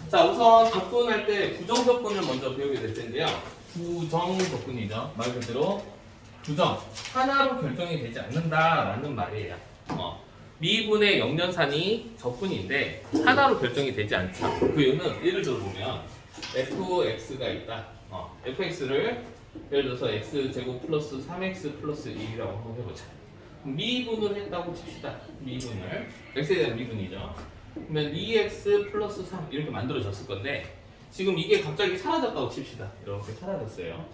자, 우선 접근할 때 부정접근을 먼저 배우게 될 텐데요. 부정접근이죠. 말 그대로 부정. 하나로 결정이 되지 않는다라는 말이에요. 미분의 영연산이 접근인데 하나로 결정이 되지 않죠. 그 이유는 예를 들어 보면 fx가 있다. fx를 예를 들어서 x제곱 플러스 3x 플러스 1이라고 한번 해보자. 미분을 했다고 칩시다. 미분을. x에 대한 미분이죠. 그러면 2x 플러스 3 이렇게 만들어졌을 건데 지금 이게 갑자기 사라졌다고 칩시다. 이렇게 사라졌어요.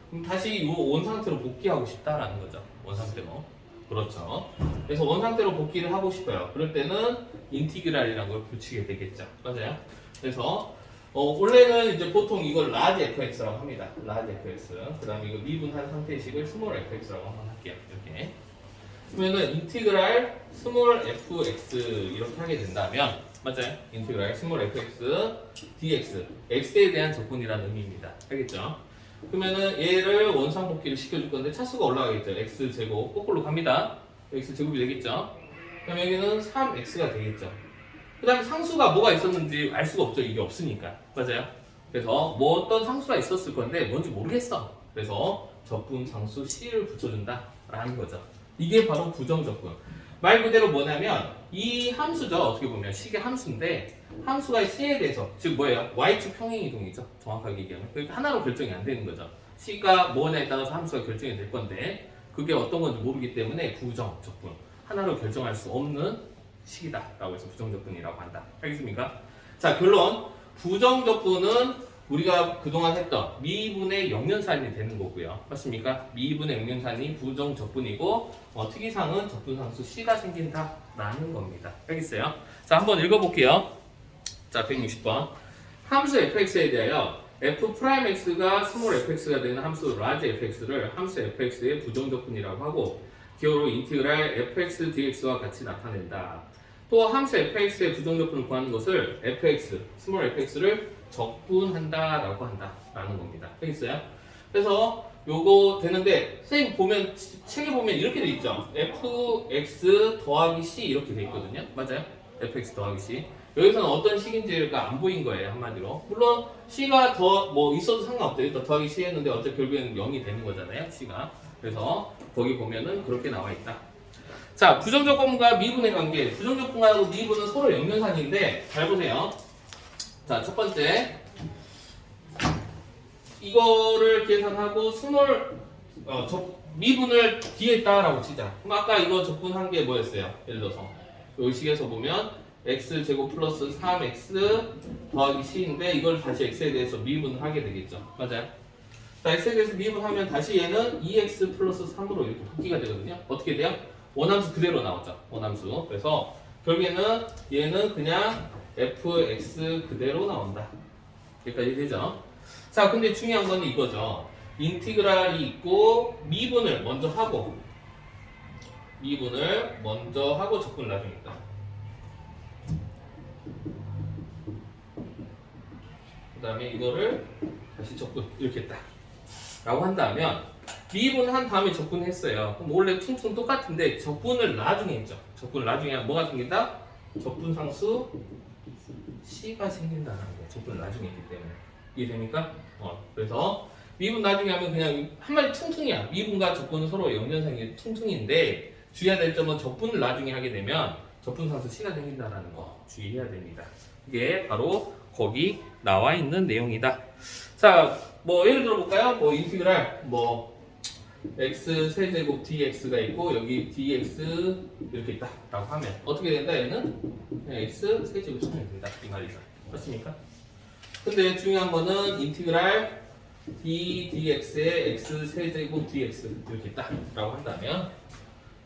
그럼 다시 이 원상태로 복귀하고 싶다라는 거죠. 원상태로. 그렇죠. 그래서 원상태로 복귀를 하고 싶어요. 그럴 때는 인티그랄이라는 걸 붙이게 되겠죠. 맞아요. 그래서 원래는 이제 보통 이걸 라지 fx라고 합니다. 라지 fx. 그 다음에 이거 미분한 상태식을 스몰 fx라고 한번 할게요. 이렇게. 그러면은 인티그랄 스몰 fx 이렇게 하게 된다면 맞아요? 인티그랄 스몰 fx dx x에 대한 접근이라는 의미입니다. 알겠죠? 그러면은 얘를 원상 복귀를 시켜줄 건데 차수가 올라가겠죠. x 제곱 거꾸로 갑니다. x 제곱이 되겠죠? 그럼 여기는 3x가 되겠죠. 그 다음에 상수가 뭐가 있었는지 알 수가 없죠. 이게 없으니까. 맞아요? 그래서 뭐 어떤 상수가 있었을 건데 뭔지 모르겠어. 그래서 접근 상수 c를 붙여준다 라는 거죠. 이게 바로 부정접근. 말 그대로 뭐냐면 이 함수죠. 어떻게 보면 식의 함수인데 함수가 c에 대해서 즉 뭐예요? y축 평행이동이죠. 정확하게 얘기하면. 그러니까 하나로 결정이 안 되는 거죠. c가 뭐냐에 따라서 함수가 결정이 될 건데 그게 어떤 건지 모르기 때문에 부정접근. 하나로 결정할 수 없는 식이다 라고 해서 부정접근이라고 한다. 알겠습니까? 자, 결론. 부정접근은 우리가 그동안 했던 미분의 영연산이 되는 거고요. 맞습니까? 미분의 영연산이 부정접근이고 특이사항은 접근상수 C가 생긴다라는 겁니다. 알겠어요? 자, 한번 읽어볼게요. 자, 160번. 함수 fx에 대하여 f'x가 스몰 fx가 되는 함수 라지 fx를 함수 fx의 부정접근이라고 하고 기호로 인티그랄 fx dx와 같이 나타낸다. 또 함수 fx의 부정접근을 구하는 것을 fx, 스몰 fx를 적분한다라고 한다라는 겁니다. 알겠어요? 그래서 요거 되는데 선생님 보면 책에 보면 이렇게 돼 있죠. fx 더하기 c 이렇게 돼 있거든요. 맞아요? fx 더하기 c. 여기서는 어떤 식인지가 안 보인 거예요. 한마디로. 물론 c가 더 뭐 있어도 상관없대요. 일단 더하기 c 했는데 어차피 결국에는 0이 되는 거잖아요. c가. 그래서 거기 보면은 그렇게 나와 있다. 자, 부정조건과 미분의 관계. 부정조건하고 미분은 서로 영면산인데 잘 보세요. 자, 첫 번째 이거를 계산하고 스몰 미분을 뒤에 있다라고 치자. 그럼 아까 이거 접근한 게 뭐였어요? 예를 들어서 이 식에서 보면 x 제곱 플러스 3x 더하기 c인데 이걸 다시 x에 대해서 미분을 하게 되겠죠. 맞아요? 자, x에 대해서 미분하면 다시 얘는 2x 플러스 3으로 이렇게 복귀가 되거든요. 어떻게 돼요? 원함수 그대로 나오죠. 원함수. 그래서 결국에는 얘는 그냥 fx 그대로 나온다. 여기까지 되죠. 자, 근데 중요한 건 이거죠. 인티그랄이 있고 미분을 먼저 하고 접근을 나중에 있다. 그 다음에 이거를 다시 접근 이렇게 했다 라고 한다면 미분한 다음에 접근했어요. 그럼 원래 퉁퉁 똑같은데 접근을 나중에 했죠. 접근을 나중에 하면 뭐가 생긴다? 접근상수 C가 생긴다는 거예요. 접근을 나중에 했기 때문에. 이해됩니까? 그래서 미분 나중에 하면 그냥 한마디 퉁퉁이야. 미분과 접근은 서로 영연상이 퉁퉁인데 주의해야 될 점은 접근을 나중에 하게 되면 접근상수 C가 생긴다는 거 주의해야 됩니다. 이게 바로 거기 나와 있는 내용이다. 자, 뭐 예를 들어 볼까요? 뭐 인티그랄 x 세제곱 dx가 있고 여기 dx 이렇게 있다 라고 하면 어떻게 된다? 얘는 그냥 x 세제곱 치면 된다 이 말이죠. 맞습니까? 근데 중요한 거는 인티그랄 dx에 x 세제곱 dx 이렇게 있다 라고 한다면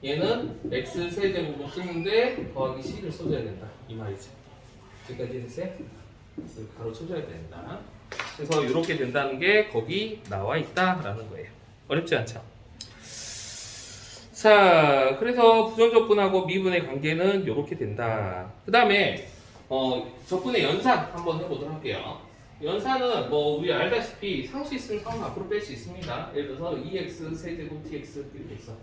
얘는 x 세제곱을 쓰는데 더하기 c를 써줘야 된다 이 말이죠. 여기까지 됐어요? 가로 쳐줘야 된다. 그래서 이렇게 된다는 게 거기 나와 있다라는 거예요. 어렵지 않죠? 자, 그래서 부정접근하고 미분의 관계는 이렇게 된다. 그 다음에 접근의 연산 한번 해보도록 할게요. 연산은 뭐 우리 알다시피 상수 있으면 상수 앞으로 뺄 수 있습니다. 예를 들어서 2x 세제곱 dx 이렇게 있어.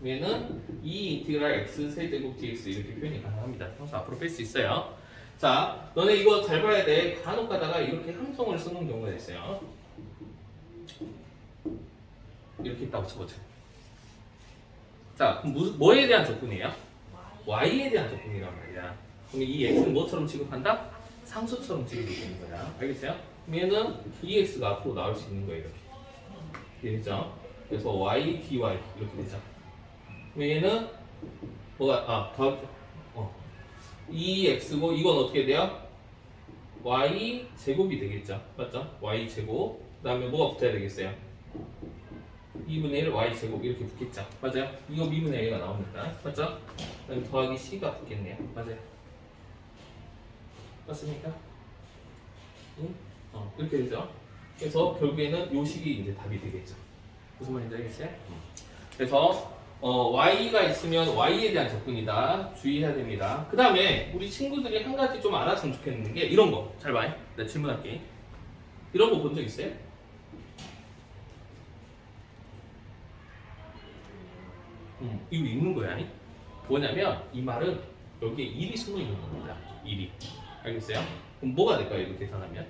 얘는 2 인티그랄 x 세제곱 dx 이렇게 표현이 가능합니다. 상수 앞으로 뺄 수 있어요. 자, 너네 이거 잘 봐야 돼. 간혹 가다가 이렇게 함성을 쓰는 경우가 있어요. 이렇게 있다고 쳐보자. 자, 그럼 뭐에 대한 접근이에요? y에 대한 접근이란 말이야. 그럼 이 x는 뭐처럼 취급한다? 상수처럼 취급이 되는 거야. 알겠어요? 그럼 얘는 2x가 앞으로 나올 수 있는 거예요. 이렇게. 되죠? 그래서 y, dy 이렇게 되죠. 그럼 얘는 뭐가 더하기 2x고 이건 어떻게 돼요? y 제곱이 되겠죠. 맞죠? y 제곱. 그다음에 뭐가 붙어야 되겠어요? 2분의 1 y 제곱 이렇게 붙겠죠. 맞아요? 이거 미분의 a가 나오니까. 맞죠? 그다음에 더하기 c가 붙겠네요. 맞아요? 맞습니까? 응? 이렇게 되죠. 그래서 결국에는 요 식이 이제 답이 되겠죠. 무슨 말인지 알겠어요? 그래서 y가 있으면 y에 대한 접근이다. 주의해야 됩니다. 그 다음에 우리 친구들이 한 가지 좀 알았으면 좋겠는 게 이런 거. 잘 봐요. 내가 질문할게. 이런 거 본 적 있어요? 이거 읽는 거야. 뭐냐면 이 말은 여기에 1이 숨어 있는 겁니다. 1이. 알겠어요? 그럼 뭐가 될까요? 이거 계산하면?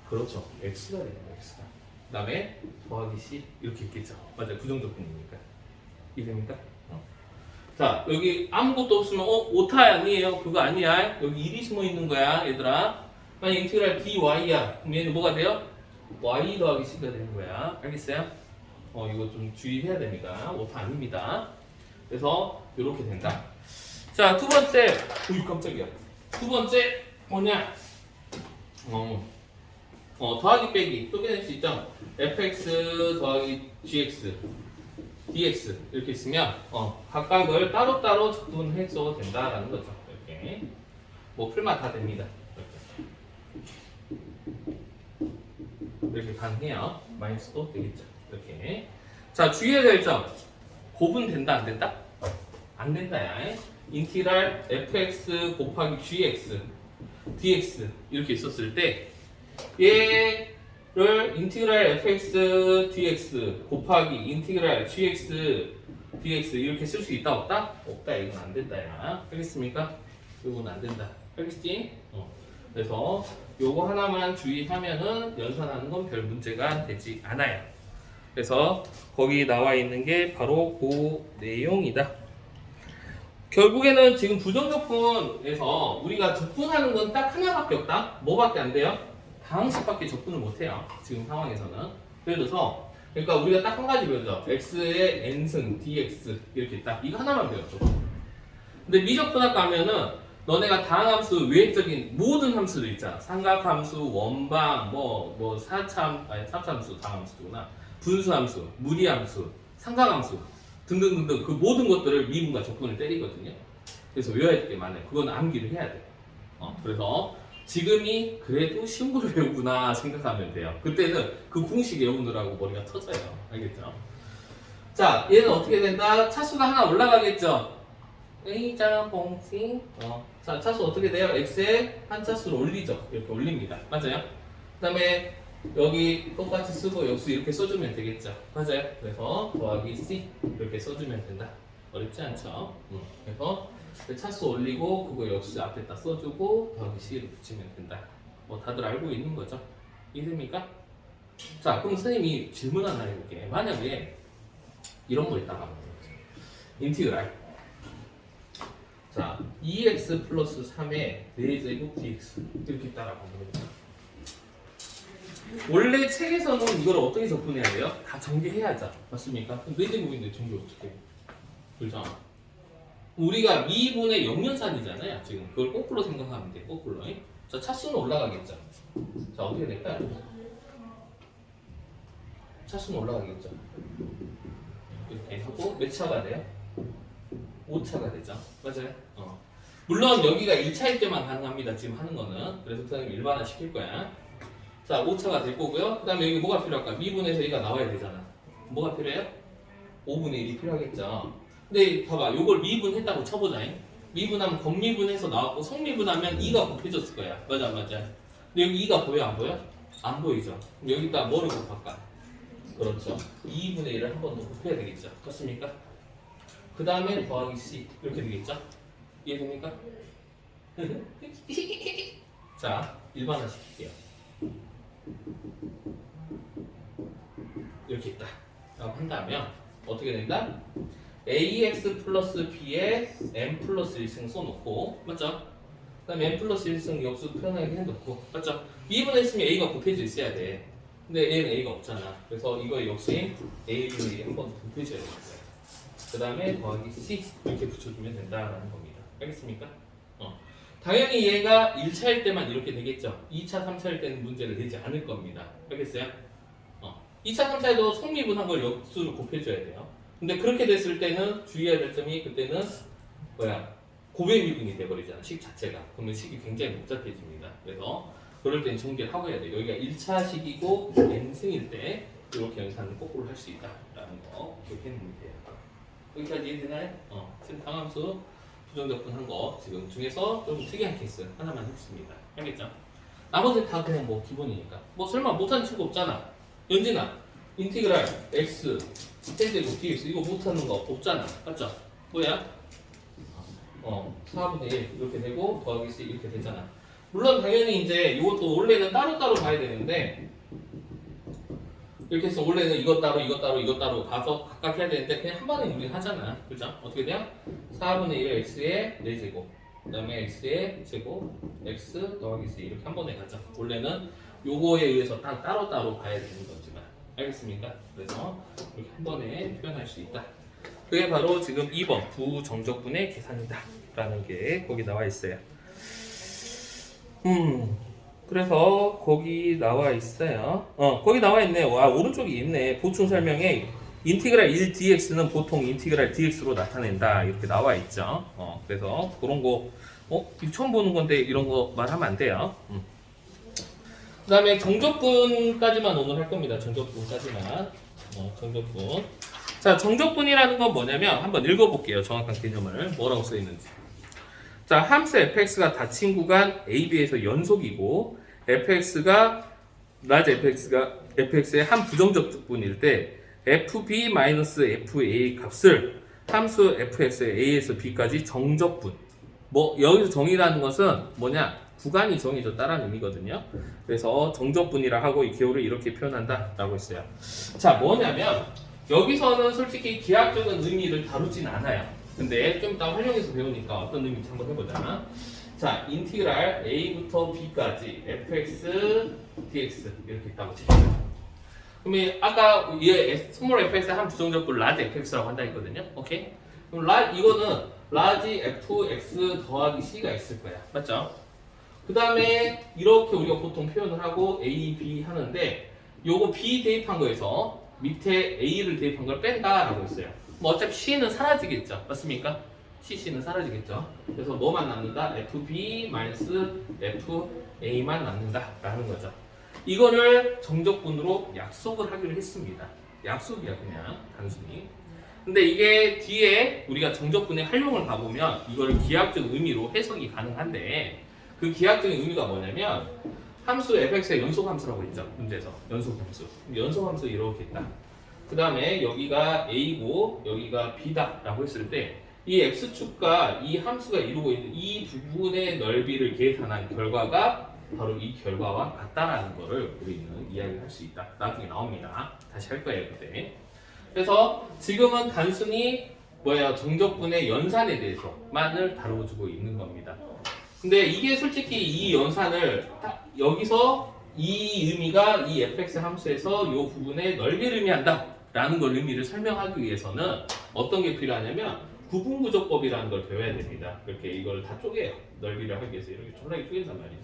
그렇죠. x가 돼요. x가. 그 다음에 더하기 c 이렇게 있겠죠. 맞아요. 부정적분이니까. 이해됩니까? 자, 여기 아무것도 없으면 오타 아니에요. 그거 아니야. 여기 1이 숨어 있는 거야. 얘들아. 만약 인테그랄 dy야. 그럼 얘는 뭐가 돼요? y 더하기 c가 되는 거야. 알겠어요? 이거 좀 주의해야 됩니다. 오타 아닙니다. 그래서 이렇게 된다. 자, 두 번째. 우유 깜짝이야. 두 번째 뭐냐? 더하기 빼기 또 깨낼 수 있죠? fx 더하기 gx dx 이렇게 있으면 각각을 따로따로 적분해서 된다라는 거죠. 이렇게 뭐 풀만 다 됩니다. 이렇게 가능해요. 마이너스도 되겠죠. 이렇게. 자, 주의해야 될 점. 곱은 된다 안 된다? 안 된다야. 인티그랄 fx 곱하기 gx dx 이렇게 있었을 때 얘를 인티그랄 fx dx 곱하기 인티그랄 gx dx 이렇게 쓸 수 있다 없다? 없다. 이건 안 된다. 야. 알겠습니까? 이건 안 된다. 알겠지? 그래서 요거 하나만 주의하면은 연산하는 건 별 문제가 되지 않아요. 그래서 거기 나와 있는 게 바로 그 내용이다. 결국에는 지금 부정적분에서 우리가 적분하는 건 딱 하나밖에 없다. 뭐밖에 안 돼요? 다항식밖에 적분을 못해요. 지금 상황에서는. 예를 들어서 그러니까 우리가 딱 한 가지 배우죠. x의 n승 dx 이렇게 있다. 이거 하나만 배웠죠. 근데 미적분학 가면은 너네가 다항함수 외적인 모든 함수들 있잖아. 삼각함수, 원방, 사차함수, 다항함수구나. 분수함수, 무리함수, 삼각함수 등등등등 그 모든 것들을 미분과 적분을 때리거든요. 그래서 외워야 될 게 많아요. 그건 암기를 해야 돼. 그래서 지금이 그래도 쉬운 걸 배우구나 생각하면 돼요. 그때는 그 공식 외우느라고 머리가 터져요. 알겠죠? 자, 얘는 어떻게 된다? 차수가 하나 올라가겠죠? A자 봉지. 자, 차수 어떻게 돼요? X에 한 차수를 올리죠. 이렇게 올립니다. 맞아요? 그 다음에 여기 똑같이 쓰고 역수 이렇게 써주면 되겠죠. 맞아요? 그래서 더하기 C 이렇게 써주면 된다. 어렵지 않죠? 그래서 차수 올리고 그거 역수 앞에다 써주고 더하기 C를 붙이면 된다. 다들 알고 있는 거죠? 이해됩니까? 자, 그럼 선생님이 질문 하나 해볼게. 만약에 이런 거 있다가 인티그랄 자, 2x 플러스 3의 4제곱 dx 이렇게 있다라고 합니다. 원래 책에서는 이걸 어떻게 접근해야 돼요? 다 전개해야죠. 맞습니까? 4제곱인데 전개 어떻게 해요? 그렇죠? 우리가 미분의 영연산이잖아요. 지금 그걸 거꾸로 생각하면 돼. 거꾸로. 자, 차수는 올라가겠죠. 자, 어떻게 될까요? 차수는 올라가겠죠. 이렇게 하고 몇 차가 돼요? 5차가 되죠. 맞아요? 물론 여기가 1차일 때만 가능합니다. 지금 하는 거는. 그래서 선생님 일반화 시킬 거야. 자, 5차가 될 거고요. 그 다음에 여기 뭐가 필요할까? 미분에서 얘가 나와야 되잖아. 뭐가 필요해요? 5분의 1이 필요하겠죠. 근데 봐봐. 요걸 미분했다고 쳐보자. 미분하면 겉미분해서 나왔고 성미분하면 2가 곱해졌을 거야. 맞아. 근데 여기 2가 보여? 안 보여? 안 보이죠. 그럼 여기다 뭐를 곱할까? 그렇죠. 2분의 1을 한 번 더 곱해야 되겠죠. 맞습니까? 그 다음에 더하기 C 이렇게 되겠죠? 이해됩니까? 자, 일반화 시킬게요. 이렇게 있다 라고 한다면 어떻게 된다? ax 플러스 b에 m 플러스 1승 써놓고 맞죠? 그 다음에 m 플러스 1승 역수 표현하게 해놓고 맞죠? 미분에 있으면 a가 곱해져 있어야 돼. 근데 얘는 a가 없잖아. 그래서 이거 역시 a분의 한번 곱해줘야 되겠어요. 그 다음에 더하기 c 이렇게 붙여주면 된다라는 겁니다. 알겠습니까? 당연히 얘가 1차일 때만 이렇게 되겠죠. 2차, 3차일 때는 문제를 내지 않을 겁니다. 알겠어요? 2차, 3차에도 성미분한 걸 역수를 곱해줘야 돼요. 근데 그렇게 됐을 때는 주의해야 될 점이 그때는 고배 미분이 돼버리잖아. 식 자체가. 그러면 식이 굉장히 복잡해집니다. 그래서 그럴 때는 정리를 하고 해야 돼요. 여기가 1차 식이고 n승일 때 이렇게 연산을 거꾸로 할 수 있다라는 거 기억해 놓으면 돼요. 여기까지 이해되나요? 지금 당함수 부정적분한 거 지금 중에서 좀 특이한 케이스 하나만 했습니다. 알겠죠? 나머지는 다 그냥 뭐 기본이니까. 뭐 설마 못하는 친구 없잖아. 연진아, 인티그랄 x 세제곱 dx 이거 못하는 거 없잖아. 맞죠? 뭐야? 4분의 1 이렇게 되고 더하기 c 이렇게 되잖아. 물론 당연히 이제 이것도 원래는 따로따로 봐야 되는데 이렇게 해서 원래는 이것 따로 이것 따로 이것 따로 가서 각각 해야 되는데 그냥 한 번에 우리는 하잖아. 그죠? 어떻게 돼요? 4분의 1 x의 4제곱 그 다음에 x의 제곱 x 더하기 c 이렇게 한 번에 가죠. 원래는 요거에 의해서 따로따로 가야 되는 거지만 알겠습니까? 그래서 이렇게 한 번에 표현할 수 있다. 그게 바로 지금 2번 부정적분의 계산이다 라는 게 거기 나와 있어요. 그래서 거기 나와 있어요. 거기 나와 있네. 와, 오른쪽에 있네. 보충 설명에 인티그랄 1dx는 보통 인티그랄 dx로 나타낸다 이렇게 나와 있죠. 그래서 그런 거 이거 처음 보는 건데 이런 거 말하면 안 돼요. 그 다음에 정적분까지만 오늘 할 겁니다. 정적분까지만. 정적분. 자, 정적분이라는 건 뭐냐면 한번 읽어볼게요. 정확한 개념을 뭐라고 써 있는지. 자, 함수 fx가 닫힌 구간 AB에서 연속이고 fx가 라지 fx가 fx의 한 부정적분일 때 fb-fa 값을 함수 fx의 a에서 b까지 정적분. 뭐 여기서 정의라는 것은 뭐냐? 구간이 정해졌다라는 의미거든요. 그래서 정적분이라 하고 이 기호를 이렇게 표현한다라고 했어요. 자, 뭐냐면 여기서는 솔직히 기하학적인 의미를 다루진 않아요. 근데 좀 이따 활용해서 배우니까 어떤 의미인지 한번 해보자. 자, 인티그랄 a부터 b까지 fx, dx 이렇게 있다고 칩시다. 그러면 아까 얘 스몰 fx의 한 부정적분 라지 fx라고 한다 했거든요. 오케이? 그럼 이거는 라지 fx 더하기 c가 있을 거야. 맞죠? 그 다음에 이렇게 우리가 보통 표현을 하고 a, b 하는데 요거 b 대입한 거에서 밑에 a를 대입한 걸 뺀다라고 했어요. 뭐 어차피 c는 사라지겠죠. 맞습니까? c는 사라지겠죠. 그래서 뭐만 남는다? fb-fa만 남는다라는 거죠. 이거를 정적분으로 약속을 하기로 했습니다. 약속이야 그냥 단순히. 근데 이게 뒤에 우리가 정적분의 활용을 가보면 이거를 기하학적 의미로 해석이 가능한데 그 기하학적인 의미가 뭐냐면 함수 fx의 연속함수라고 했죠. 문제에서 연속함수. 연속함수 이렇게 있다. 그 다음에 여기가 a고 여기가 b다 라고 했을 때 이 x축과 이 함수가 이루고 있는 이 부분의 넓이를 계산한 결과가 바로 이 결과와 같다라는 거를 우리는 이야기를 할 수 있다. 나중에 나옵니다. 다시 할 거예요 그때. 그래서 지금은 단순히 정적분의 연산에 대해서만을 다뤄주고 있는 겁니다. 근데 이게 솔직히 이 연산을 여기서 이 의미가 이 fx 함수에서 이 부분의 넓이를 의미한다 라는 걸 의미를 설명하기 위해서는 어떤 게 필요하냐면 구분구조법이라는 걸 배워야 됩니다. 이렇게 이걸 다 쪼개요. 넓이를 하기 위해서 이렇게 졸라게 쪼갠단 말이지.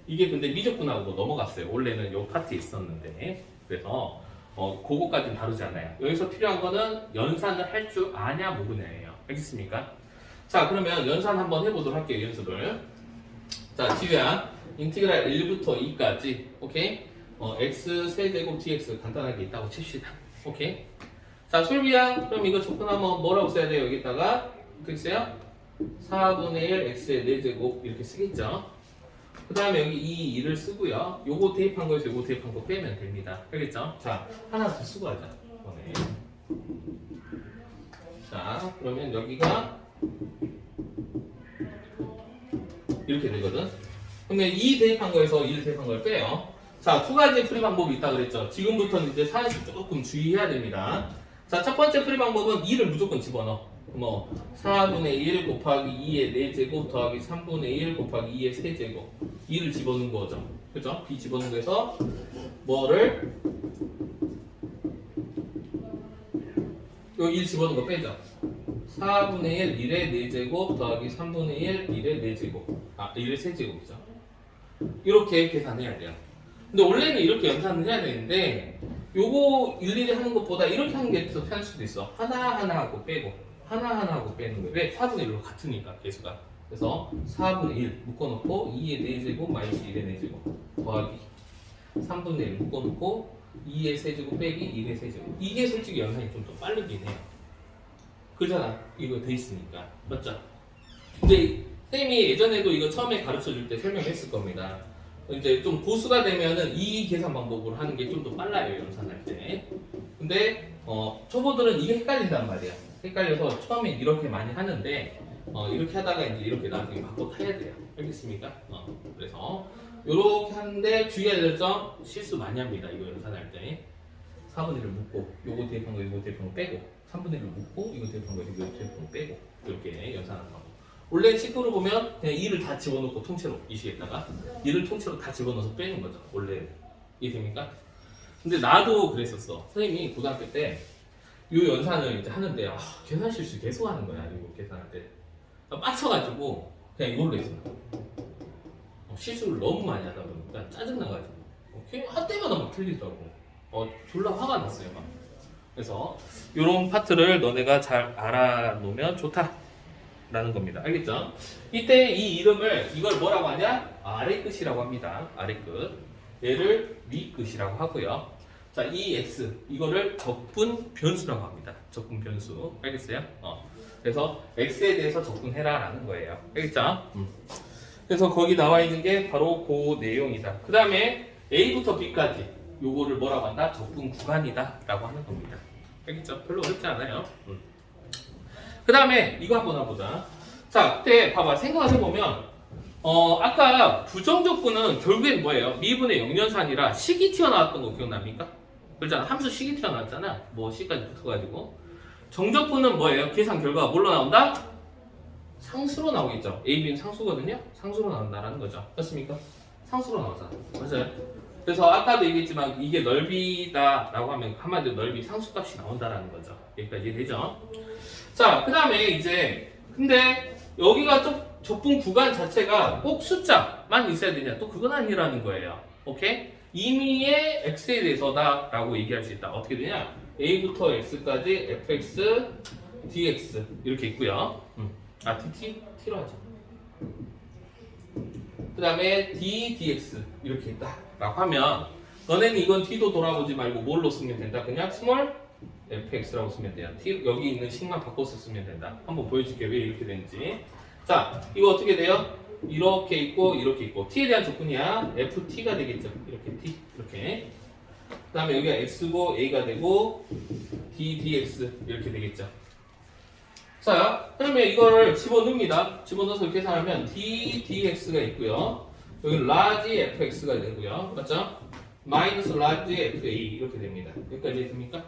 이게 근데 미적분하고 넘어갔어요. 원래는 이 파트에 있었는데 그래서 그거까지는 다루지 않아요. 여기서 필요한 거는 연산을 할 줄 아냐 모르냐예요. 알겠습니까? 자, 그러면 연산 한번 해보도록 할게요. 연습을. 자, 지우야 인티그랄 1부터 2까지 오케이? x 세제곱 dx 간단하게 있다고 칩시다. 오케이? 자, 솔비야 그럼 이거 접근하면 뭐라고 써야 돼요? 여기다가 글쎄요 4분의 1 x의 4제곱 이렇게 쓰겠죠. 그 다음에 여기 이 2를 쓰고요. 요거 대입한 거에서 요거 대입한 거 빼면 됩니다. 알겠죠? 자, 하나 더 쓰고 하자. 이번에. 자, 그러면 여기가 이렇게 되거든. 그러면 2 대입한 거에서 1 대입한 걸 빼요. 자, 두 가지 풀이 방법이 있다 그랬죠. 지금부터는 이제 사실 조금 주의해야 됩니다. 자, 첫 번째 풀이 방법은 2를 무조건 집어넣어. 뭐 4분의 1 곱하기 2의 4제곱 더하기 3분의 1 곱하기 2의 세제곱 2를 집어넣은 거죠. 그죠? b 집어넣은 거에서 뭐를 요 1 집어넣은 거 빼죠. 4분의 1 1의 4제곱 더하기 3분의 1 1의 4제곱 1의 세제곱이죠. 이렇게 계산해야 돼요. 근데 원래는 이렇게 연산을 해야 되는데 요거 일일이 하는 것보다 이렇게 하는 게 더 편할 수도 있어. 하나하나 하고 빼고 하나하나 하고 빼는 거예요. 왜? 4분의 1로 같으니까 개수가. 그래서 4분의 1 묶어놓고 2의 4제곱 마이너스 1의 4제곱 더하기 3분의 1 묶어놓고 2의 세제곱 빼기 1의 세제곱. 이게 솔직히 연산이 좀 더 빠르긴 해요. 그잖아. 이거 돼 있으니까. 맞죠? 근데 쌤이 예전에도 이거 처음에 가르쳐 줄 때 설명했을 겁니다. 이제 좀 고수가 되면은 이 계산 방법으로 하는 게 좀 더 빨라요, 연산할 때. 근데 초보들은 이게 헷갈린단 말이야. 헷갈려서 처음에 이렇게 많이 하는데 이렇게 하다가 이제 이렇게 나중에 바꿔 타야 돼요. 알겠습니까? 그래서 이렇게 하는데 주의해야 될 점 실수 많이 합니다. 이거 연산할 때 4분의 1을 묶고 요거 대입한 거 요거 대입한 거 빼고 3분의 1을 묶고 이거 대입한 거 이거 대입한 거 빼고 이렇게 연산하는 방법. 원래 식으로 보면 그냥 2를 다 집어넣고 통째로 이 식에다가 2를 통째로 다 집어넣어서 빼는 거죠. 원래 이해됩니까? 근데 나도 그랬었어. 선생님이 고등학교 때 이 연산을 이제 하는데 계산 실수 계속 하는 거야. 이거 계산할 때 빡쳐가지고 그냥 이걸로 했어. 실수를 너무 많이 하다 보니까 짜증나가지고 한 때마다 막 틀리더라고. 졸라 화가 났어요 막. 그래서 이런 파트를 너네가 잘 알아놓으면 좋다라는 겁니다. 알겠죠? 이때 이 이름을 이걸 뭐라고 하냐? 아래 끝이라고 합니다. 아래 끝. 얘를 위 끝이라고 하고요. 자, 이 x 이거를 적분 변수라고 합니다. 적분 변수. 알겠어요? 그래서 x에 대해서 적분해라라는 거예요. 알겠죠? 그래서 거기 나와 있는 게 바로 그 내용이다. 그 다음에 a부터 b까지 요거를 뭐라고 한다? 적분 구간이다 라고 하는 겁니다. 알겠죠? 별로 어렵지 않아요. 그 다음에 이거 한번 해보자. 자, 그때 봐봐. 생각을 해보면 아까 부정적분은 결국엔 뭐예요? 미분의 영연산이라 식이 튀어나왔던 거 기억납니까? 그렇잖아. 함수 식이 튀어나왔잖아. 뭐 c까지 붙어가지고. 정적분은 뭐예요? 계산 결과가 뭘로 나온다? 상수로 나오겠죠. A, B는 상수거든요. 상수로 나온다라는 거죠. 맞습니까? 상수로 나오잖아. 맞아요. 그래서 아까도 얘기했지만 이게 넓이다라고 하면 한마디로 넓이 상수값이 나온다라는 거죠. 여기까지 이해되죠? 자, 그 다음에 이제 근데 여기가 적분 구간 자체가 꼭 숫자만 있어야 되냐? 또 그건 아니라는 거예요. 오케이? 임의의 x에 대해서다 라고 얘기할 수 있다. 어떻게 되냐? a부터 x까지 fx, dx 이렇게 있고요. t로 하죠. 그 다음에 d, dx 이렇게 있다 라고 하면 너네는 이건 t도 돌아보지 말고 뭘로 쓰면 된다? 그냥 스몰 fx라고 쓰면 돼요. 여기 있는 식만 바꿔서 쓰면 된다. 한번 보여줄게요. 왜 이렇게 되는지. 자, 이거 어떻게 돼요? 이렇게 있고 이렇게 있고 t에 대한 조건이야. ft가 되겠죠. 이렇게 t 이렇게. 그 다음에 여기가 x고 a가 되고 d, dx 이렇게 되겠죠. 자, 그러면 이거를 집어넣습니다. 집어넣어서 계산하면 d, dx가 있고요. 여기 large fx가 되고요. 맞죠? 마이너스 large fa 이렇게 됩니다. 여기까지 됩니까?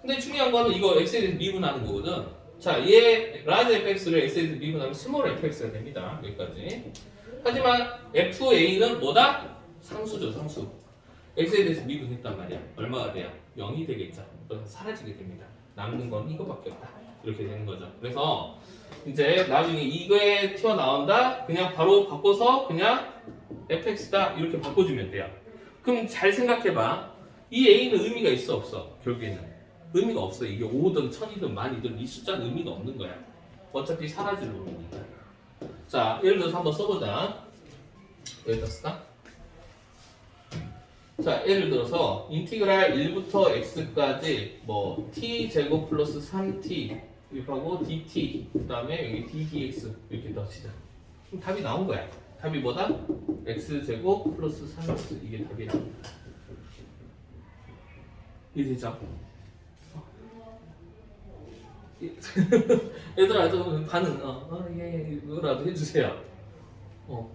근데 중요한 거는 이거 x에 대해서 미분하는 거거든. 자, 얘 large fx를 x에 대해서 미분하면 small fx가 됩니다. 여기까지. 하지만 fa는 뭐다? 상수죠, 상수. x에 대해서 미분했단 말이야. 얼마가 돼요? 0이 되겠죠. 그래서 사라지게 됩니다. 남는 건 이거밖에 없다. 이렇게 되는 거죠. 그래서 이제 나중에 이거에 튀어나온다? 그냥 바로 바꿔서 그냥 fx다 이렇게 바꿔주면 돼요. 그럼 잘 생각해봐. 이 a는 의미가 있어 없어? 결국에는 의미가 없어. 이게 5든 1000이든 10,000이든 이 숫자는 의미가 없는 거야. 어차피 사라질 놈이니까. 자, 예를 들어서 한번 써보자. 여기다 쓸까? 자, 예를 들어서 인티그랄 1부터 x까지 뭐 t 제곱 플러스 3t 이렇게하고 dt 그 다음에 여기 ddx 이렇게 넣읍시다. 그럼 답이 나온 거야. 답이 뭐다? x 제곱 플러스 3x 이게 답이 나옵니다. 이해되죠? 얘들아 좀 반응 예 이거라도 해주세요.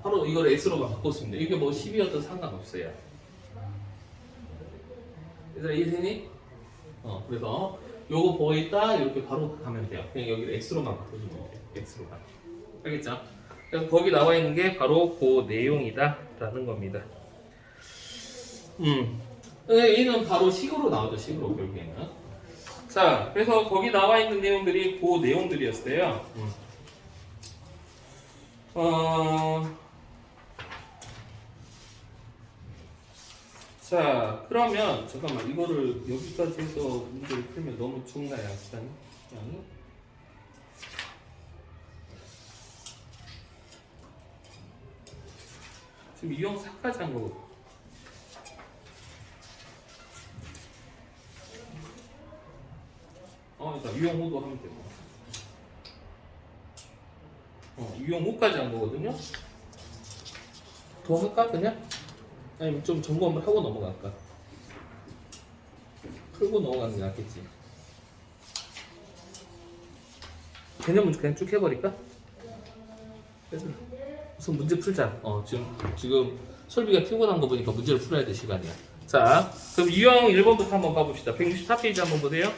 바로 이걸 S로만 바꿨습니다. 이게 뭐 10이어도 상관없어요. 얘들아 이해되니? 그래서 요거 보이다 이렇게 바로 가면 돼요. 그냥 여기를 X로만 바꿔주면 돼요. X로만. 알겠죠? 그래서 거기 나와 있는 게 바로 그 내용이다 라는 겁니다. 얘는 바로 식으로 나오죠. 식으로 결국에는. 자, 그래서 거기 나와 있는 내용들이 그 내용들이었어요. 자, 그러면 잠깐만 이거를 여기까지 해서 문제를 풀면 너무 죽나요, 시간이? 양이? 지금 유형 4까지 한 거거든. 일단 유형 5도 하면 되고. 유형 5까지 한 거거든요. 더 할까 그냥? 아니면 좀 점검을 하고 넘어갈까? 풀고 넘어가는 게 낫겠지. 개념 문제 그냥 쭉 해버릴까? 그래서 우선 문제 풀자. 지금 솔비가 피곤한 거 보니까 문제를 풀어야 될 시간이야. 자, 그럼 유형 1번부터 한번 봐봅시다. 164페이지 한번 보세요.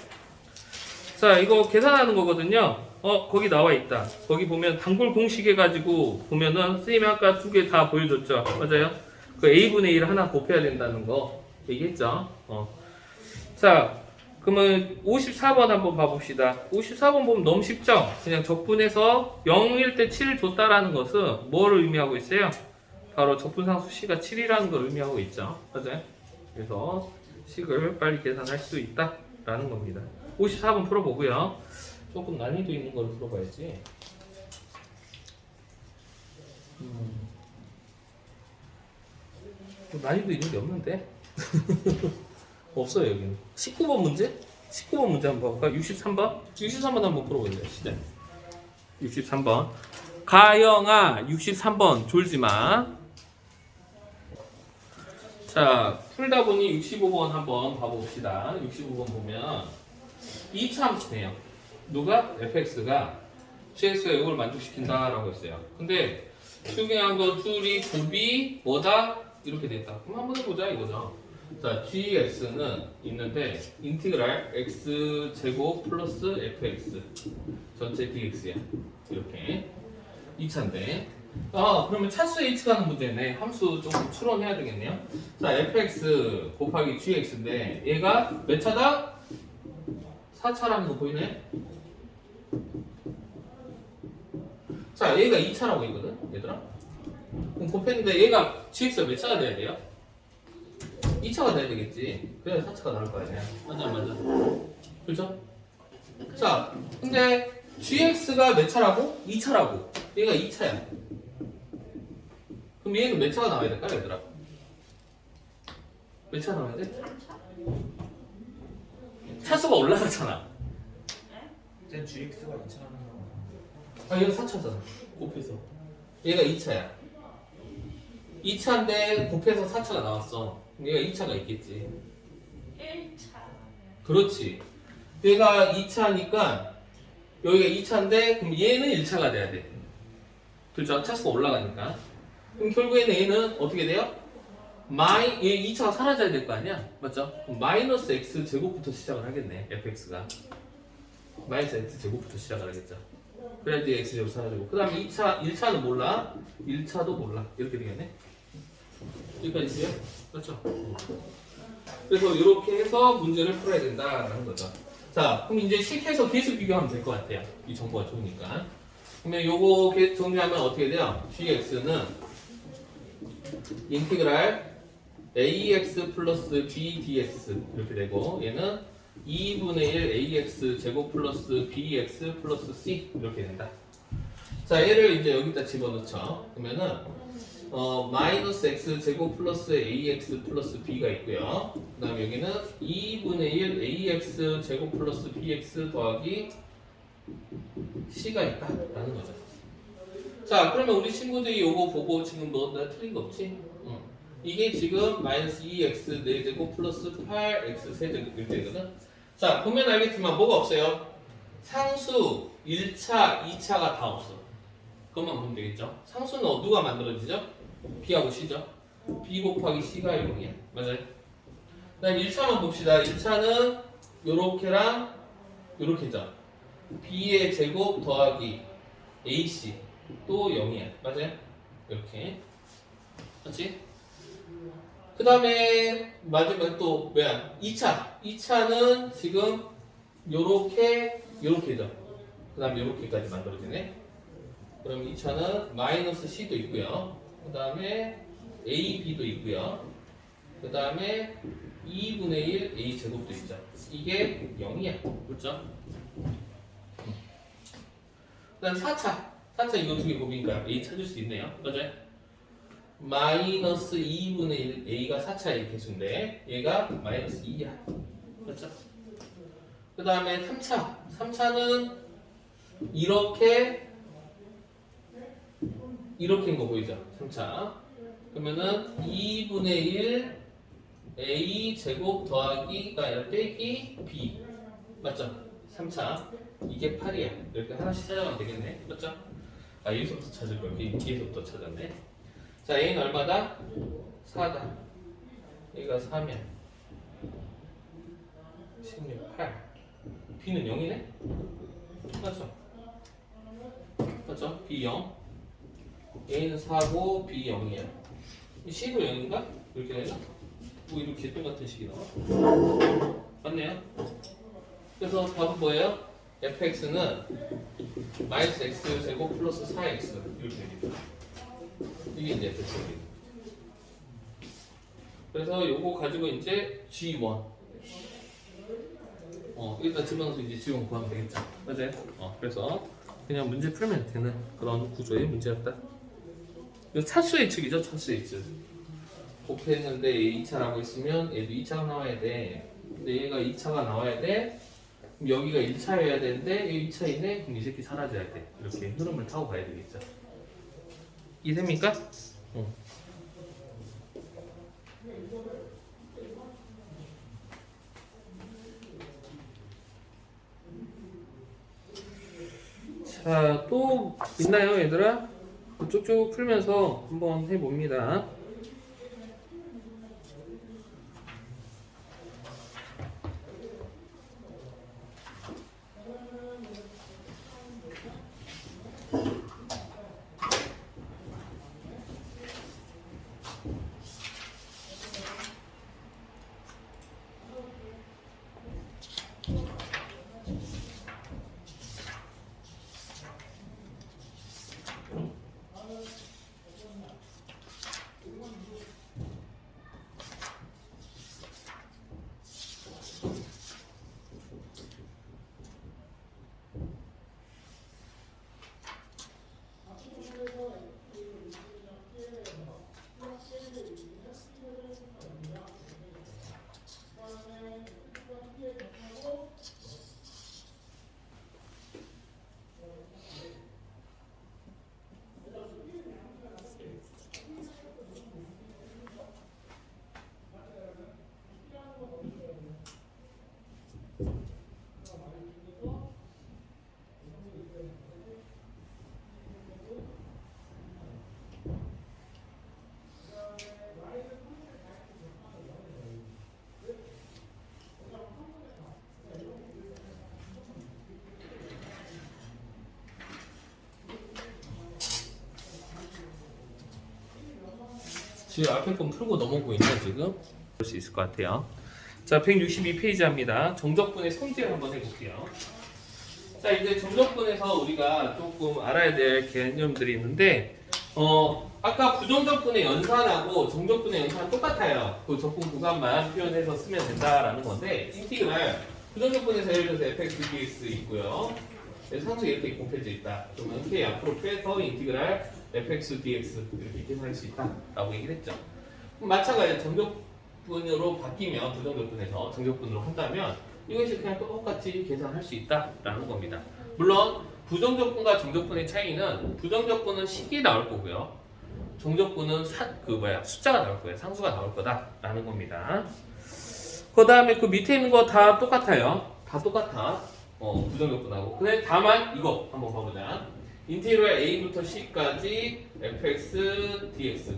자, 이거 계산하는 거거든요. 거기 나와 있다. 거기 보면 단골 공식 해가지고 보면은 선생님이 아까 두 개 다 보여줬죠. 맞아요? 그 A분의 1 하나 곱해야 된다는 거 얘기했죠. 자, 그러면 54번 한번 봐봅시다. 54번 보면 너무 쉽죠? 그냥 적분해서 0일 때 7을 줬다라는 것은 뭐를 의미하고 있어요? 바로 적분상수 C가 7이라는 걸 의미하고 있죠. 맞아요? 그래서 식을 빨리 계산할 수 있다라는 겁니다. 54번 풀어보고요. 조금 난이도 있는 걸 풀어봐야지. 난이도 있는 게 없는데? 없어요, 여기는. 19번 문제? 19번 문제 한번 봐볼까? 63번? 63번 한번 풀어보세요, 시작. 63번. 가영아, 63번 졸지마. 자, 풀다 보니 65번 한번 봐봅시다. 65번 보면 2차 함수네요. 누가? fx가 gx가 이걸 만족시킨다라고 했어요. 근데 중요한 거 둘이 곱이 뭐다? 이렇게 됐다. 그럼 한번 해보자 이거죠. 자, gx는 있는데 인티그랄 x 제곱 플러스 fx 전체 dx야. 이렇게 2차인데 그러면 차수 h가 하는 문제네. 함수 조금 추론해야 되겠네요. 자, fx 곱하기 gx인데 얘가 몇 차다? 4차라는 거 보이네? 자, 얘가 2차라고 있거든, 얘들아. 그럼 곱했는데 얘가 gx가 몇 차가 돼야 돼요? 2차가 돼야 되겠지. 그래야 4차가 나올 거 아니야. 맞아. 그렇죠? 자, 근데 gx가 몇 차라고? 2차라고. 얘가 2차야. 그럼 얘는 몇 차가 나와야 될까, 얘들아? 몇 차 나와야 돼? 차수가 올라가잖아. 이제 GX가 2차라는 거. 얘가 4차잖아. 곱해서. 얘가 2차야. 2차인데 곱해서 4차가 나왔어. 얘가 2차가 있겠지. 1차. 그렇지. 얘가 2차니까 여기가 2차인데 그럼 얘는 1차가 돼야 돼. 그렇죠? 차수가 올라가니까. 그럼 결국에는 얘는 어떻게 돼요? 얘 2차가 사라져야 될 거 아니야? 맞죠? 그럼 마이너스 x 제곱부터 시작을 하겠네. fx가. 마이너스 x 제곱부터 시작을 하겠죠. 그래야지 x 제곱 사라지고. 그 다음에 1차는 몰라. 1차도 몰라. 이렇게 되겠네. 여기까지 있어요? 그렇죠? 그래서 이렇게 해서 문제를 풀어야 된다라는 거죠. 자, 그럼 이제 식해서 계속 비교하면 될 것 같아요. 이 정보가 좋으니까. 그러면 요거 정리하면 어떻게 돼요? gx는 인티그랄 ax 플러스 b dx 이렇게 되고 얘는 2분의 1 ax 제곱 플러스 bx 플러스 c 이렇게 된다. 자, 얘를 이제 여기다 집어넣죠. 그러면은 마이너스 x 제곱 플러스 ax 플러스 b가 있고요. 그 다음에 여기는 2분의 1 ax 제곱 플러스 bx 더하기 c가 있다라는 거죠. 자, 그러면 우리 친구들이 요거 보고 지금 뭐 나 틀린 거 없지? 이게 지금 마이너스 2x 4제곱 플러스 8x 세제곱 이렇게 되거든. 자, 보면 알겠지만 뭐가 없어요? 상수 1차, 2차가 다 없어. 그것만 보면 되겠죠. 상수는 누가 만들어지죠? B하고 C죠. B 곱하기 C가 0이야. 맞아요? 그 다음 1차만 봅시다. 1차는 요렇게랑 요렇게죠. B의 제곱 더하기 AC 또 0이야. 맞아요? 이렇게. 그렇지? 그 다음에 마지막 또 뭐야? 2차. 2차는 지금 요렇게죠. 그 다음에 요렇게까지 만들어지네. 그럼 2차는 마이너스 C도 있고요. 그 다음에 A, B도 있고요. 그 다음에 2분의 1 A 제곱도 있죠. 이게 0이야. 그렇죠? 그 다음 4차. 4차 이거 두 개 곱이니까 A 찾을 수 있네요. 맞아요? 마이너스 2분의 1 A가 4차의 개수인데 얘가 마이너스 2야. 그렇죠? 그 다음에 3차. 3차는 이렇게인 거 보이죠? 3차. 그러면은 2분의 1 A 제곱 더하기가 아니라 빼기 B. 맞죠? 3차. 이게 8이야. 이렇게 하나씩 찾아가면 되겠네. 맞죠? 아, 여기서부터 찾을 걸. 뒤에서부터 찾았네. 자, A는 얼마다? 4다. A가 4면 16, 8. B는 0이네? 맞죠? 맞죠? B 0. A는 4고 B 0이야. C도 0인가? 이렇게 되나? 뭐 이렇게 똑같은 식이 나와? 맞네요. 그래서 답은 뭐예요? fx는 마이너스 x 제곱 플러스 4x 이렇게 됩니다. 이게 이제 fx입니다. 그래서 요거 가지고 이제 g1 일단 집어넣어서 이제 g1 구하면 되겠죠. 맞아요? 그래서 그냥 문제 풀면 되는 그런 구조의 문제였다. 이거 차수의 측이죠. 차수의 측. 곱했는데 2차라고 했으면 얘도 2차가 나와야 돼. 근데 얘가 2차가 나와야 돼. 그럼 여기가 1차여야 되는데 여기 2차이네. 그럼 이 새끼 사라져야 돼. 이렇게 흐름을 타고 가야 되겠죠. 이해됩니까? 자, 또 있나요, 얘들아? 쭉쭉 풀면서 한번 해봅니다. 지금 앞에 건 풀고 넘어오고 있나 지금? 볼 수 있을 것 같아요. 자, 162페이지입니다. 정적분의 성질 한번 해볼게요. 자, 이제 정적분에서 우리가 조금 알아야 될 개념들이 있는데, 아까 부정적분의 연산하고 정적분의 연산은 똑같아요. 그 적분 구간만 표현해서 쓰면 된다라는 건데, 인티그랄 부정적분에서 예를 들어서 fx dx 있고요. 상수가 이렇게 곱해져 있다. 그러면 k 앞으로 빼서 인티그랄 fx dx 이렇게 계산할 수 있다라고 얘기를 했죠. 그럼 마찬가지로 정적분으로 바뀌면 부정적분에서 정적분으로 한다면 이것이 그냥 똑같이 계산할 수 있다라는 겁니다. 물론 부정적분과 정적분의 차이는 부정적분은 식이 나올 거고요. 정적분은 숫자가 나올 거예요. 상수가 나올 거다라는 겁니다. 그 다음에 그 밑에 있는 거 다 똑같아요. 다 똑같아. 부정적분하고. 근데 다만 이거 한번 봐보자. 인티그랄 a부터 c까지 fx dx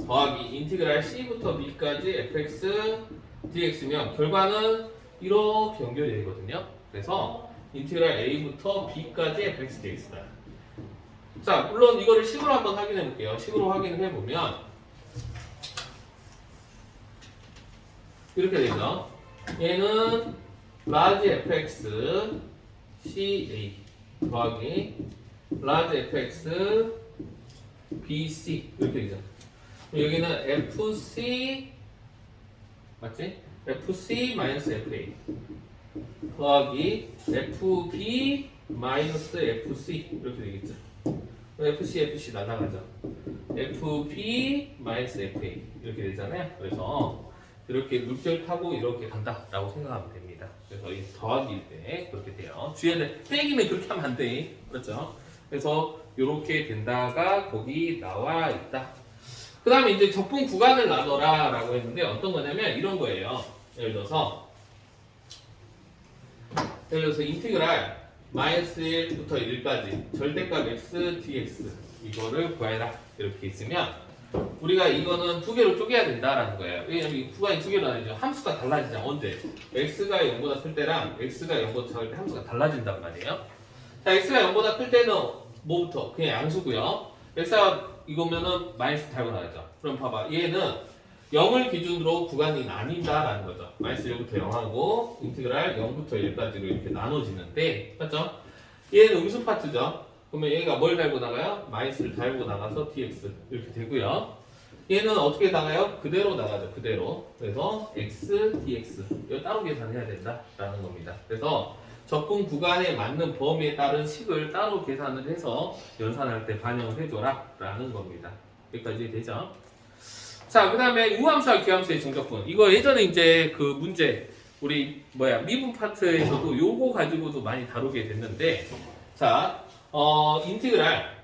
더하기 인티그랄 c부터 b까지 fx dx면 결과는 이렇게 연결이 되거든요. 그래서 인티그랄 a부터 b까지 fx dx다. 자, 물론 이거를 식으로 한번 확인해 볼게요. 식으로 확인해 보면 이렇게 되죠. 얘는 large fx ca 더하기 large fx bc 이렇게 되죠. 여기는 fc 맞지? fc 마이너스 fa 더하기 fb 마이너스 fc 이렇게 되겠죠. fc 나가죠. fb 마이너스 fa 이렇게 되잖아요. 그래서 이렇게 물결 타고 이렇게 간다라고 생각하면 됩니다. 그래서 이 더하기일 때 그렇게 돼요. 주의해야 빼기는 그렇게 하면 안 돼. 그렇죠? 그래서 이렇게 된다가 거기 나와 있다. 그 다음에 이제 적분 구간을 나눠라 라고 했는데 어떤 거냐면 이런 거예요. 예를 들어서 인티그랄 마이너스 1부터 1까지 절대값 x dx 이거를 구해라 이렇게 있으면 우리가 이거는 두 개로 쪼개야 된다라는 거예요. 왜냐면 이 구간이 두 개로 나뉘죠. 함수가 달라지잖아. 언제? x가 0보다 클 때랑 x가 0보다 작을 때 함수가 달라진단 말이에요. 자, x가 0보다 클 때는 뭐부터? 그냥 양수고요. x가 이거면은 마이너스 달고 나가죠. 그럼 봐봐. 얘는 0을 기준으로 구간이 나뉜다라는 거죠. 마이너스 1부터 0하고 인티그랄 0부터 1까지로 이렇게 나눠지는데 맞죠? 얘는 음수 파트죠. 그러면 얘가 뭘 달고 나가요? 마이너스를 달고 나가서 dx 이렇게 되고요. 얘는 어떻게 나가요? 그대로 나가죠. 그대로. 그래서 x dx 이거 따로 계산해야 된다라는 겁니다. 그래서 적분 구간에 맞는 범위에 따른 식을 따로 계산을 해서 연산할 때 반영을 해줘라 라는 겁니다. 여기까지 되죠? 자, 그 다음에 우함수와 기함수의 정적분. 이거 예전에 이제 그 문제 우리 미분 파트에서도 요거 가지고도 많이 다루게 됐는데 자, 인티그랄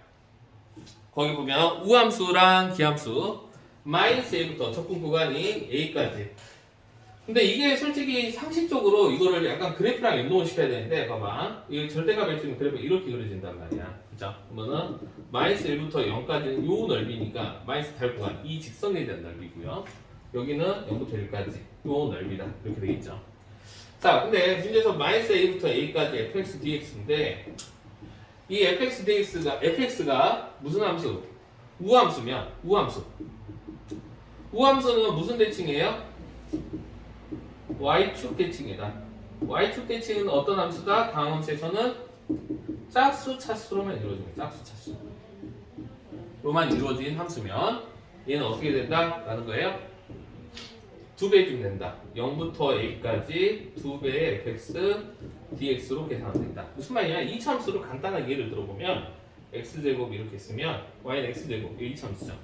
거기 보면 우함수랑 기함수 마이너스 a부터 적분 구간이 a까지. 근데 이게 솔직히 상식적으로 이거를 약간 그래프랑 연동을 시켜야 되는데 봐봐. 이게 절대값 x면 그래프 이렇게 그려진단 말이야. 그죠? 그러면은 마이너스 1부터 0까지는 요 넓이니까 마이너스 달 구간 이 직선에 대한 넓이고요. 여기는 0부터 1까지 요 넓이다. 이렇게 되겠죠. 자, 근데 문제에서 마이너스 a부터 a까지 fx dx인데 이 fx가 무슨 함수? 우함수면 우함수는 무슨 대칭이에요? y축 대칭이다. y축 대칭은 어떤 함수다? 다음 함수에서는 짝수 차수로만 이루어집니다. 짝수 차수 로만 이루어진 함수면 얘는 어떻게 된다? 라는 거예요. 2배 주면 된다. 0부터 a까지 2배의 fx dx로 계산하면 된다. 무슨 말이냐? 이차함수로 간단하게 예를 들어보면 x제곱 이렇게 있으면 y는 x제곱 이거 이차함수죠.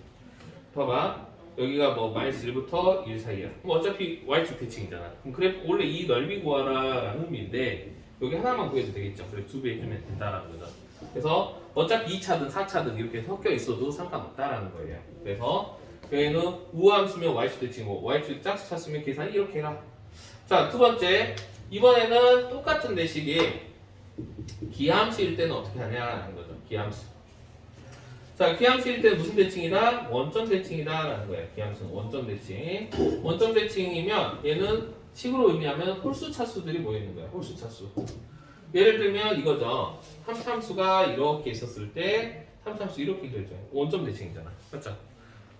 봐봐. 여기가 뭐 마이너스 1부터 1 사이야. 그럼 어차피 y축 대칭이잖아. 그럼 그래 원래 이 넓이 구하라 라는 의미인데 여기 하나만 구해도 되겠죠. 그래서 2배 해주면 된다라는 거죠. 그래서 어차피 2차든 4차든 이렇게 섞여 있어도 상관없다라는 거예요. 그래서 여기는 우함수면 y축 대칭이고 y축 짝수 찼으면 계산이 이렇게 해라. 자, 두 번째. 이번에는 똑같은 대식이 기함수일 때는 어떻게 하냐라는 거죠. 기함수. 자, 기함수일 때는 무슨 대칭이다? 원점 대칭이다 라는 거예요. 기함수는 원점 대칭. 원점 대칭이면 얘는 식으로 의미하면 홀수 차수들이 모이는 거예요. 홀수 차수. 예를 들면 이거죠. 함수가 이렇게 있었을 때 함수 이렇게 그려져요. 원점 대칭이잖아. 맞죠?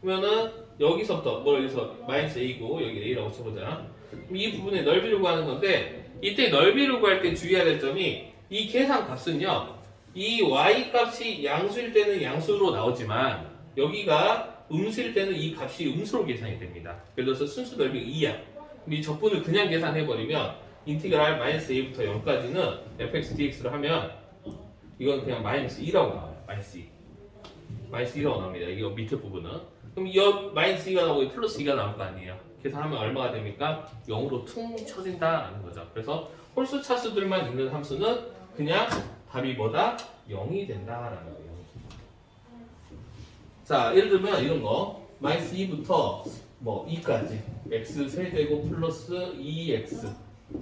그러면은 여기서부터 여기서 마이너스 a고 여기 a라고 쳐보자. 이 부분의 넓이를 구하는 건데 이때 넓이를 구할 때 주의해야 될 점이 이 계산 값은요. 이 y 값이 양수일 때는 양수로 나오지만 여기가 음수일 때는 이 값이 음수로 계산이 됩니다. 예를 들어서 순수 넓이가 2야. 이 적분을 그냥 계산해버리면 인티그랄 마이너스 a부터 0까지는 fx dx를 하면 이건 그냥 마이너스 2라고 나와요. 마이너스 2. 마이너스 2라고 나옵니다. 이거 밑에 부분은. 그럼 이 마이너스 2가 나오고 플러스 2가 나올 거 아니에요. 계산하면 얼마가 됩니까? 0으로 퉁 쳐진다라는 거죠. 그래서 홀수 차수들만 있는 함수는 그냥 답이 뭐다? 0이 된다라는 거예요. 자, 예를 들면 이런 거 마이너스 2부터 2까지 x 세제곱 플러스 2x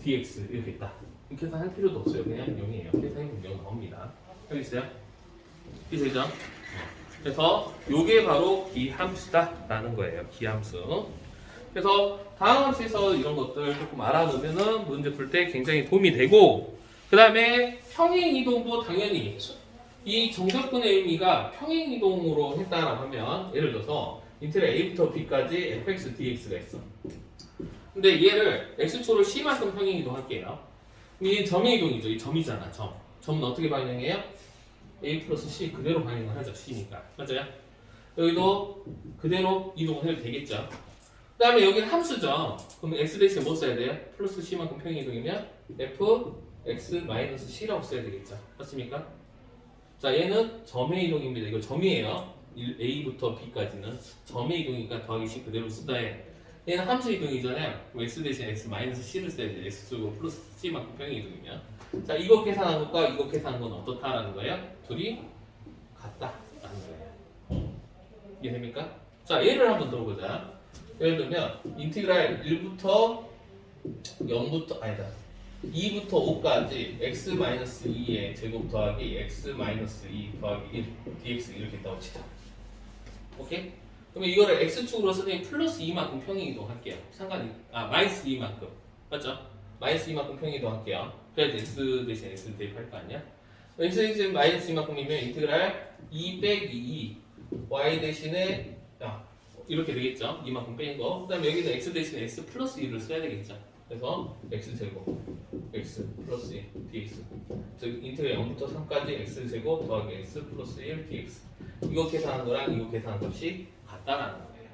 dx 이렇게 있다. 계산할 필요도 없어요. 그냥 0이에요. 계산이 0 나옵니다. 알겠어요? 이게 되죠? 그래서 요게 바로 기함수다라는 거예요. 기함수. 그래서 다음 함수에서 이런 것들 조금 알아놓으면은 문제 풀 때 굉장히 도움이 되고, 그 다음에 평행 이동도 당연히 이 정적분의 의미가 평행 이동으로 했다라고 하면, 예를 들어서 인테그랄 a부터 b까지 fx dx가 있어. 근데 얘를 x초를 c만큼 평행 이동할게요. 이 점의 이동이죠. 이 점이잖아. 점은 어떻게 반영해요? a 플러스 c 그대로 반영을 하죠. c니까. 맞아요? 여기도 그대로 이동을 해도 되겠죠. 그 다음에 여기는 함수죠. 그럼 x 대신에 뭐 써야 돼요? 플러스 c만큼 평행 이동이면 f x 마이너스 c라고 써야 되겠죠. 맞습니까? 자, 얘는 점의 이동입니다. 이거 점이에요. a부터 b까지는 점의 이동이니까 더하기 c 그대로 쓰다 해. 얘는 함수 이동이잖아요. 그럼 x 대신 x 마이너스 c를 써야 돼요. x 쪽으로 플러스 c만큼 평행 이동이면. 자, 이거 계산한 것과 이거 계산한 건 어떻다라는 거예요? 둘이 같다라는 거예요. 이해됩니까? 자, 예를 한번 들어보자. 예를 들면 인티그랄 1부터 0부터 아니다 2부터 5까지 x-2의 제곱 더하기 x-2 더하기 1 dx 이렇게 있다고 치자. 오케이? 그러면 이거를 x축으로 선생님 플러스 2만큼 평행 이동할게요. 상관이 마이너스 2만큼 맞죠? 마이너스 2만큼 평행 이동할게요. 그래야지 x 대신 x 대입할 거 아니야? x 대신 마이너스 2만큼이면 인티그랄 2 빼기 2 y 대신에 이렇게 되겠죠? 이만큼 빼는 거. 그 다음에 여기는 x 대신에 x 플러스 2를 써야 되겠죠? 그래서 x제곱 x 플러스 1 dx 즉 인테그랄 0부터 3까지 x제곱 더하기 x 플러스 1 dx 이거 계산한 거랑 이거 계산한 값이 같다라는 거예요.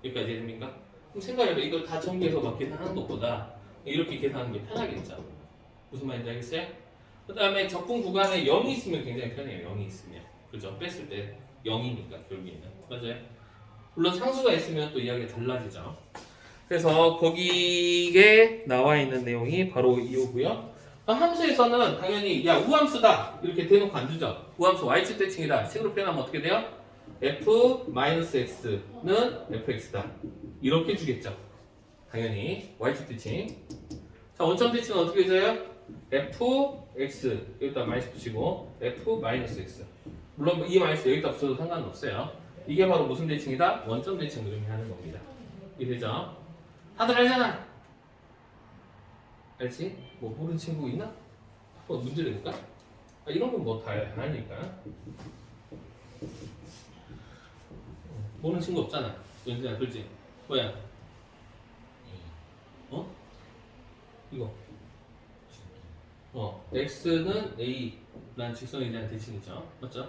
여기까지 됩니까? 그럼 생각해봐. 이걸 다 정리해서 막 계산하는 것보다 이렇게 계산하는 게 편하겠죠? 무슨 말인지 알겠어요? 그 다음에 적분 구간에 0이 있으면 굉장히 편해요. 0이 있으면 그죠? 뺐을 때 0이니까 결국에는 맞아요? 물론 상수가 있으면 또 이야기가 달라지죠. 그래서 거기에 나와 있는 내용이 바로 이거고요. 함수에서는 당연히 야 우함수다 이렇게 대놓고 안 주죠. 우함수 y축 대칭이다. 식으로 표현하면 어떻게 돼요? f-x는 fx다. 이렇게 주겠죠. 당연히 y축 대칭. 자 원점 대칭은 어떻게 줘요? fx 여기다 마이너스 붙이고 f-x. 물론 이 마이너스 여기다 붙여도 상관은 없어요. 이게 바로 무슨 대칭이다? 원점 대칭을 의미하는 겁니다. 이해되죠? 다들 알잖아. 알지? 뭐 모르는 친구 있나? 문제 낼까? 이런 건 뭐 다 아니까. 모르는 친구 없잖아. 연진아, 그렇지? 뭐야? 이거. x는 a라는 직선에 대한 대칭이죠. 맞죠?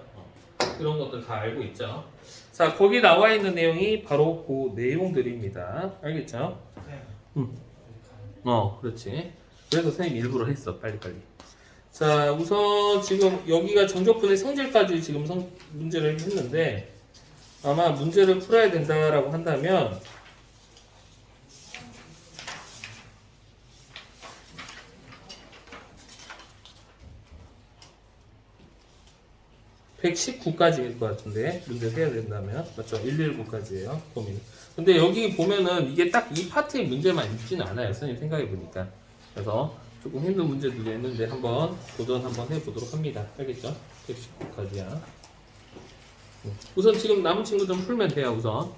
그런 것들 다 알고 있죠. 자, 거기 나와 있는 내용이 바로 그 내용들입니다. 알겠죠? 그렇지. 그래서 선생님 일부러 했어. 빨리빨리. 자, 우선 지금 여기가 정적분의 성질까지 지금 문제를 했는데 아마 문제를 풀어야 된다라고 한다면 119까지일 것 같은데 문제를 해야 된다면 맞죠? 119까지예요 고민. 근데 여기 보면은 이게 딱 이 파트의 문제만 있지는 않아요 선생님 생각해 보니까. 그래서 조금 힘든 문제들이 있는데 한번 도전 한번 해보도록 합니다. 알겠죠? 119까지야. 우선 지금 남은 친구들은 풀면 돼요 우선.